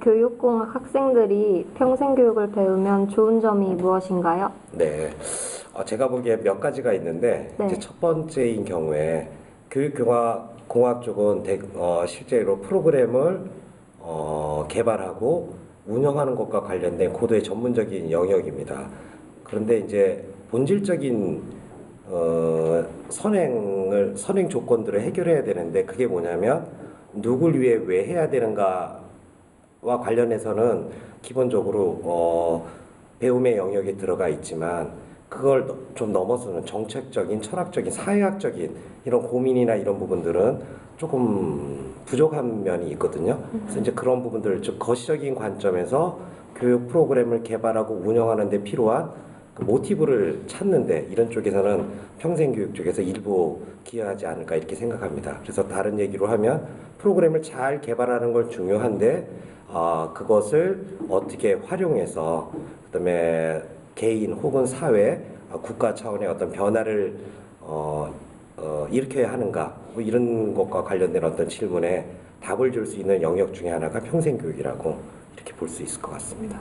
교육공학 학생들이 평생교육을 배우면 좋은 점이 무엇인가요? 네, 제가 보기에 몇 가지가 있는데 네. 이제 첫 번째인 경우에 교육공학 쪽은 실제로 프로그램을 개발하고 운영하는 것과 관련된 고도의 전문적인 영역입니다. 그런데 이제 본질적인 선행 조건들을 해결해야 되는데 그게 뭐냐면 누굴 위해 왜 해야 되는가와 관련해서는 기본적으로 배움의 영역에 들어가 있지만 그걸 좀 넘어서는 정책적인, 철학적인, 사회학적인 이런 고민이나 이런 부분들은 조금 부족한 면이 있거든요. 그래서 이제 그런 부분들, 즉 거시적인 관점에서 교육 프로그램을 개발하고 운영하는 데 필요한 그 모티브를 찾는데 이런 쪽에서는 평생교육 쪽에서 일부 기여하지 않을까 이렇게 생각합니다. 그래서 다른 얘기로 하면 프로그램을 잘 개발하는 걸 중요한데 그것을 어떻게 활용해서 그다음에 개인 혹은 사회, 국가 차원의 어떤 변화를 일으켜야 하는가 뭐 이런 것과 관련된 어떤 질문에 답을 줄 수 있는 영역 중에 하나가 평생교육이라고 이렇게 볼 수 있을 것 같습니다.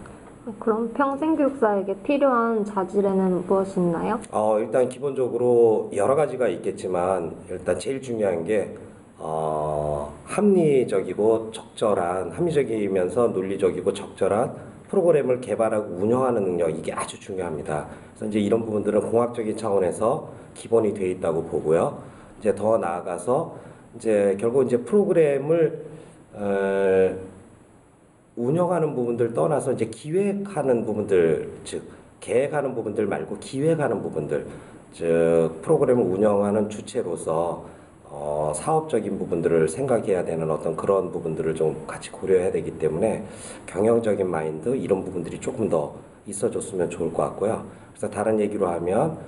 그럼 평생교육사에게 필요한 자질에는 무엇이 있나요? 일단 기본적으로 여러 가지가 있겠지만 일단 제일 중요한 게 합리적이고 적절한 합리적이면서 논리적이고 적절한 프로그램을 개발하고 운영하는 능력 이게 아주 중요합니다. 그래서 이제 이런 부분들은 공학적인 차원에서 기본이 돼 있다고 보고요. 이제 더 나아가서 이제 결국 이제 프로그램을 운영하는 부분들 떠나서 이제 기획하는 부분들, 즉 계획하는 부분들 말고 기획하는 부분들, 즉 프로그램을 운영하는 주체로서 사업적인 부분들을 생각해야 되는 어떤 그런 부분들을 좀 같이 고려해야 되기 때문에 경영적인 마인드 이런 부분들이 조금 더 있어줬으면 좋을 것 같고요. 그래서 다른 얘기로 하면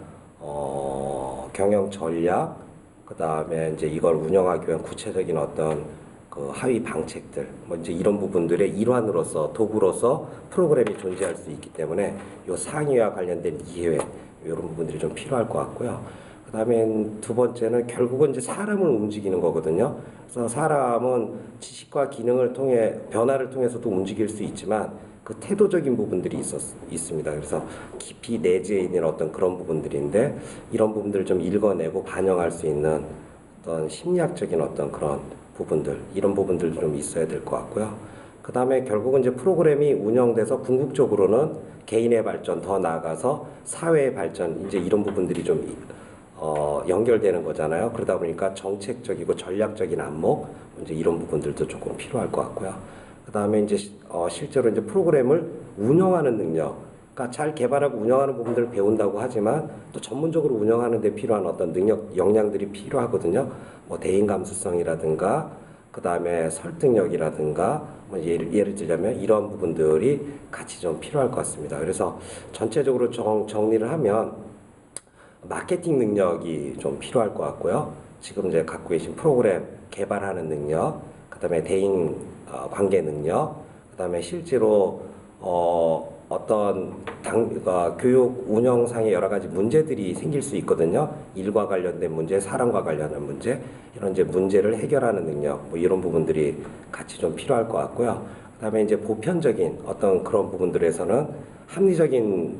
경영 전략, 그 다음에 이제 이걸 운영하기 위한 구체적인 어떤 그 하위 방책들, 뭐 이제 이런 부분들의 일환으로서 도구로서 프로그램이 존재할 수 있기 때문에 요 상위와 관련된 이해 이런 부분들이 좀 필요할 것 같고요. 그다음에 두 번째는 결국은 이제 사람을 움직이는 거거든요. 그래서 사람은 지식과 기능을 통해 변화를 통해서도 움직일 수 있지만 그 태도적인 부분들이 있습니다. 그래서 깊이 내재해 있는 어떤 그런 부분들인데 이런 부분들을 좀 읽어내고 반영할 수 있는 어떤 심리학적인 어떤 그런 부분들 이런 부분들도 좀 있어야 될 것 같고요. 그 다음에 결국은 이제 프로그램이 운영돼서 궁극적으로는 개인의 발전 더 나아가서 사회의 발전 이제 이런 부분들이 좀 연결되는 거잖아요. 그러다 보니까 정책적이고 전략적인 안목 이제 이런 부분들도 조금 필요할 것 같고요. 그 다음에 이제 실제로 이제 프로그램을 운영하는 능력, 그러니까 잘 개발하고 운영하는 부분들을 배운다고 하지만 또 전문적으로 운영하는 데 필요한 어떤 능력, 역량들이 필요하거든요. 뭐 대인 감수성이라든가 그 다음에 설득력이라든가 뭐 예를 들자면 이런 부분들이 같이 좀 필요할 것 같습니다. 그래서 전체적으로 정리를 하면 마케팅 능력이 좀 필요할 것 같고요. 지금 이제 갖고 계신 프로그램 개발하는 능력, 그 다음에 대인 관계 능력, 그 다음에 실제로 어떤 교육 운영상의 여러 가지 문제들이 생길 수 있거든요. 일과 관련된 문제, 사람과 관련한 문제, 이런 이제 문제를 해결하는 능력, 뭐 이런 부분들이 같이 좀 필요할 것 같고요. 그다음에 이제 보편적인 어떤 그런 부분들에서는 합리적인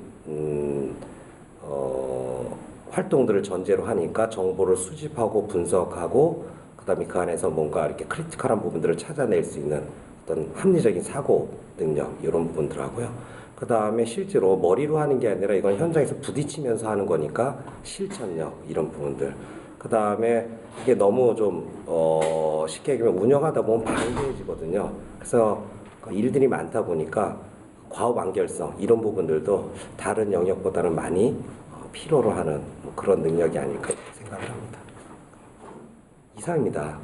활동들을 전제로 하니까 정보를 수집하고 분석하고 그다음에 그 안에서 뭔가 이렇게 크리티컬한 부분들을 찾아낼 수 있는 어떤 합리적인 사고 능력 이런 부분들 하고요. 그 다음에 실제로 머리로 하는 게 아니라 이건 현장에서 부딪히면서 하는 거니까 실천력 이런 부분들. 그 다음에 이게 너무 좀 쉽게 얘기하면 운영하다 보면 방대해지거든요. 그래서 일들이 많다 보니까 과업 완결성 이런 부분들도 다른 영역보다는 많이 필요로 하는 뭐 그런 능력이 아닐까 이렇게 생각을 합니다. 이상입니다.